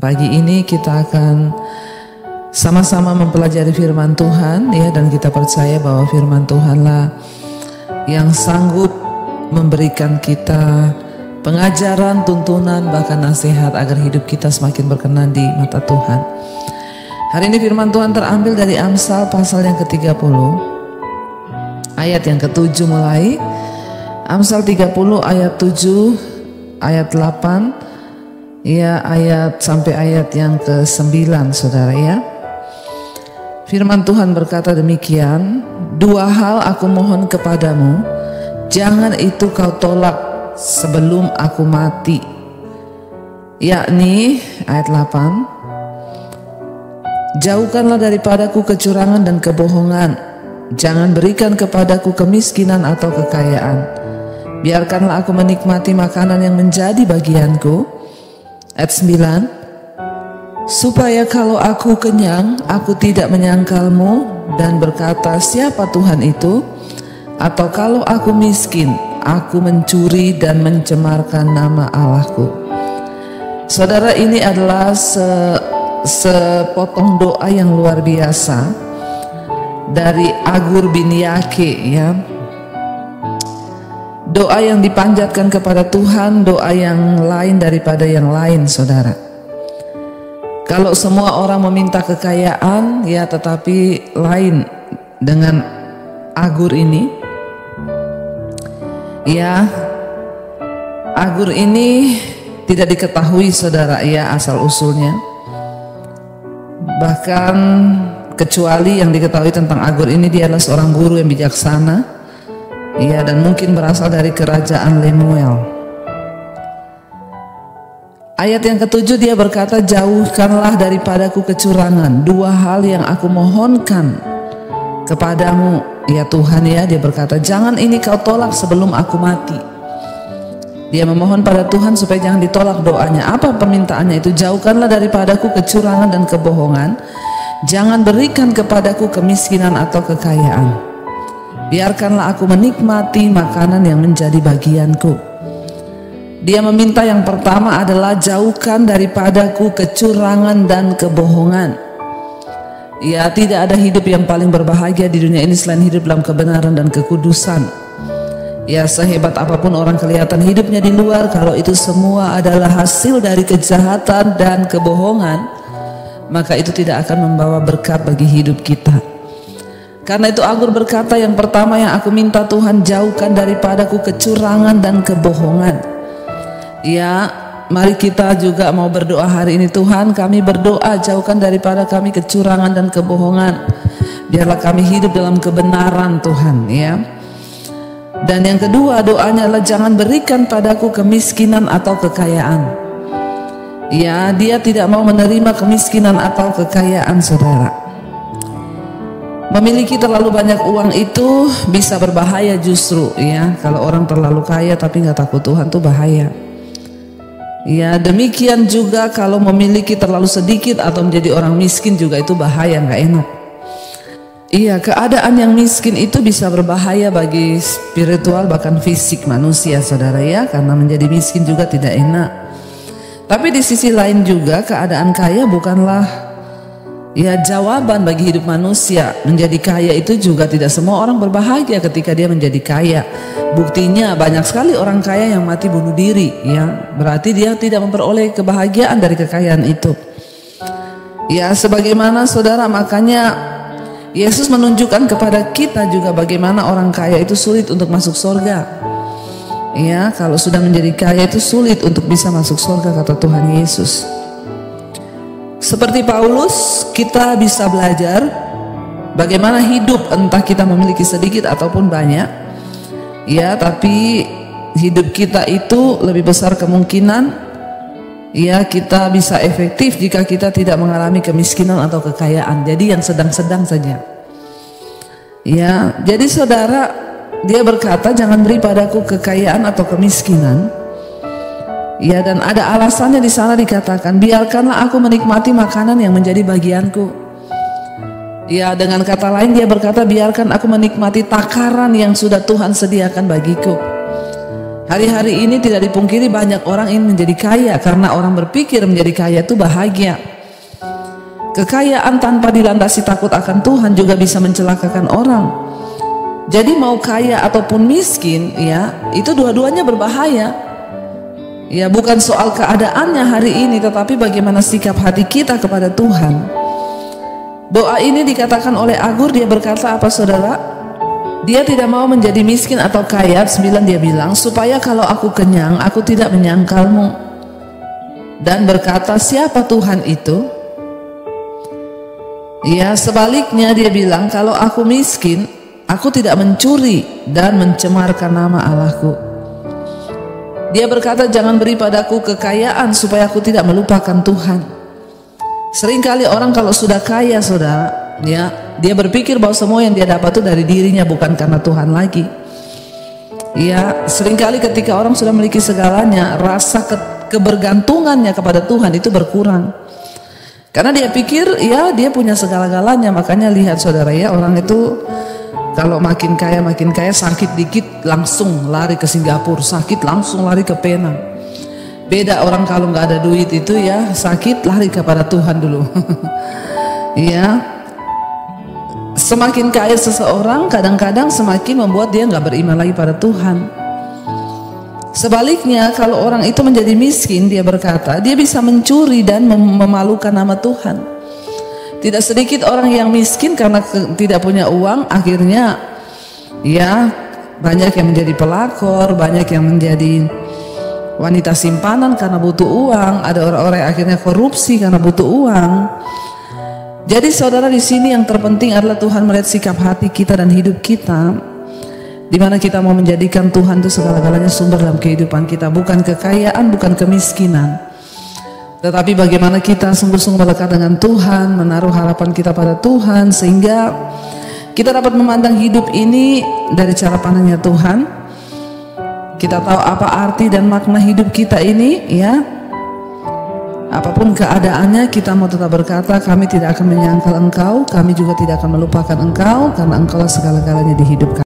Pagi ini kita akan sama-sama mempelajari firman Tuhan ya, dan kita percaya bahwa firman Tuhanlah yang sanggup memberikan kita pengajaran, tuntunan, bahkan nasihat agar hidup kita semakin berkenan di mata Tuhan. Hari ini firman Tuhan terambil dari Amsal pasal yang ke-30 ayat yang ke-7 mulai. Amsal 30 ayat 7, ayat 8 ya, ayat sampai ayat yang ke-9, saudara ya. Firman Tuhan berkata demikian, "Dua hal aku mohon kepadamu, jangan itu kau tolak sebelum aku mati." Yakni ayat 8, "Jauhkanlah daripadaku kecurangan dan kebohongan, jangan berikan kepadaku kemiskinan atau kekayaan. Biarkanlah aku menikmati makanan yang menjadi bagianku." Ayat 9, "Supaya kalau aku kenyang, aku tidak menyangkalmu dan berkata, siapa Tuhan itu? Atau kalau aku miskin, aku mencuri dan mencemarkan nama Allahku." Saudara, ini adalah sepotong doa yang luar biasa dari Agur bin Yake ya. Doa yang dipanjatkan kepada Tuhan, doa yang lain daripada yang lain, saudara. Kalau semua orang meminta kekayaan ya, tetapi lain dengan Agur ini ya. Agur ini tidak diketahui, saudara ya, asal usulnya. Bahkan kecuali yang diketahui tentang Agur ini, dia adalah seorang guru yang bijaksana ya, dan mungkin berasal dari kerajaan Lemuel. Ayat yang ke-7 dia berkata, "Jauhkanlah daripadaku kecurangan. Dua hal yang aku mohonkan kepadamu ya Tuhan ya." Dia berkata, jangan ini kau tolak sebelum aku mati. Dia memohon pada Tuhan supaya jangan ditolak doanya. Apa permintaannya itu? Jauhkanlah daripadaku kecurangan dan kebohongan, jangan berikan kepadaku kemiskinan atau kekayaan. Biarkanlah aku menikmati makanan yang menjadi bagianku. Dia meminta yang pertama adalah jauhkan daripadaku kecurangan dan kebohongan. Ya, tidak ada hidup yang paling berbahagia di dunia ini selain hidup dalam kebenaran dan kekudusan. Ya, sehebat apapun orang kelihatan hidupnya di luar, kalau itu semua adalah hasil dari kejahatan dan kebohongan, maka itu tidak akan membawa berkat bagi hidup kita. Karena itu Agur berkata, yang pertama yang aku minta Tuhan, jauhkan daripadaku kecurangan dan kebohongan. Ya, mari kita juga mau berdoa hari ini. Tuhan, kami berdoa, jauhkan daripada kami kecurangan dan kebohongan. Biarlah kami hidup dalam kebenaran Tuhan ya. Dan yang kedua doanya adalah jangan berikan padaku kemiskinan atau kekayaan. Ya, dia tidak mau menerima kemiskinan atau kekayaan, saudara. Memiliki terlalu banyak uang itu bisa berbahaya justru ya. Kalau orang terlalu kaya tapi nggak takut Tuhan tuh bahaya. Ya, demikian juga kalau memiliki terlalu sedikit atau menjadi orang miskin juga itu bahaya, nggak enak. Iya, keadaan yang miskin itu bisa berbahaya bagi spiritual bahkan fisik manusia, saudara ya. Karena menjadi miskin juga tidak enak. Tapi di sisi lain juga keadaan kaya bukanlah ya jawaban bagi hidup manusia. Menjadi kaya itu juga tidak semua orang berbahagia ketika dia menjadi kaya. Buktinya banyak sekali orang kaya yang mati bunuh diri ya. Berarti dia tidak memperoleh kebahagiaan dari kekayaan itu. Ya, sebagaimana saudara, makanya Yesus menunjukkan kepada kita juga bagaimana orang kaya itu sulit untuk masuk surga. Ya, kalau sudah menjadi kaya itu sulit untuk bisa masuk surga, kata Tuhan Yesus. Seperti Paulus, kita bisa belajar bagaimana hidup, entah kita memiliki sedikit ataupun banyak. Ya, tapi hidup kita itu lebih besar kemungkinan ya kita bisa efektif jika kita tidak mengalami kemiskinan atau kekayaan. Jadi yang sedang-sedang saja. Ya, jadi saudara, dia berkata jangan beri padaku kekayaan atau kemiskinan. Ya, dan ada alasannya di sana dikatakan, biarkanlah aku menikmati makanan yang menjadi bagianku. Ya, dengan kata lain dia berkata, biarkan aku menikmati takaran yang sudah Tuhan sediakan bagiku. Hari-hari ini tidak dipungkiri banyak orang ingin menjadi kaya karena orang berpikir menjadi kaya itu bahagia. Kekayaan tanpa dilandasi takut akan Tuhan juga bisa mencelakakan orang. Jadi mau kaya ataupun miskin, ya, itu dua-duanya berbahaya. Ya, bukan soal keadaannya hari ini, tetapi bagaimana sikap hati kita kepada Tuhan. Doa ini dikatakan oleh Agur, dia berkata apa saudara? Dia tidak mau menjadi miskin atau kaya. 9 dia bilang, supaya kalau aku kenyang, aku tidak menyangkalmu. Dan berkata, siapa Tuhan itu? Ya, sebaliknya dia bilang, kalau aku miskin, aku tidak mencuri dan mencemarkan nama Allahku. Dia berkata, jangan beri padaku kekayaan supaya aku tidak melupakan Tuhan. Seringkali orang kalau sudah kaya saudara, ya, dia berpikir bahwa semua yang dia dapat itu dari dirinya, bukan karena Tuhan lagi. Ya, seringkali ketika orang sudah memiliki segalanya, rasa kebergantungannya kepada Tuhan itu berkurang. Karena dia pikir, ya, dia punya segala-galanya. Makanya lihat saudara, ya, orang itu kalau makin kaya sakit dikit langsung lari ke Singapura, sakit langsung lari ke Penang. Beda orang kalau nggak ada duit itu, ya, sakit lari kepada Tuhan dulu. Ya, semakin kaya seseorang kadang-kadang semakin membuat dia nggak beriman lagi pada Tuhan. Sebaliknya kalau orang itu menjadi miskin, dia berkata dia bisa mencuri dan memalukan nama Tuhan. Tidak sedikit orang yang miskin karena tidak punya uang, akhirnya, ya, banyak yang menjadi pelakor, banyak yang menjadi wanita simpanan karena butuh uang. Ada orang-orang yang akhirnya korupsi karena butuh uang. Jadi saudara, di sini yang terpenting adalah Tuhan melihat sikap hati kita dan hidup kita, di mana kita mau menjadikan Tuhan itu segala-galanya sumber dalam kehidupan kita, bukan kekayaan, bukan kemiskinan, tetapi bagaimana kita sungguh-sungguh melekat dengan Tuhan, menaruh harapan kita pada Tuhan, sehingga kita dapat memandang hidup ini dari cara pandangnya Tuhan. Kita tahu apa arti dan makna hidup kita ini, ya. Apapun keadaannya, kita mau tetap berkata, kami tidak akan menyangkal Engkau, kami juga tidak akan melupakan Engkau, karena Engkau lah segala-galanya di hidup kami.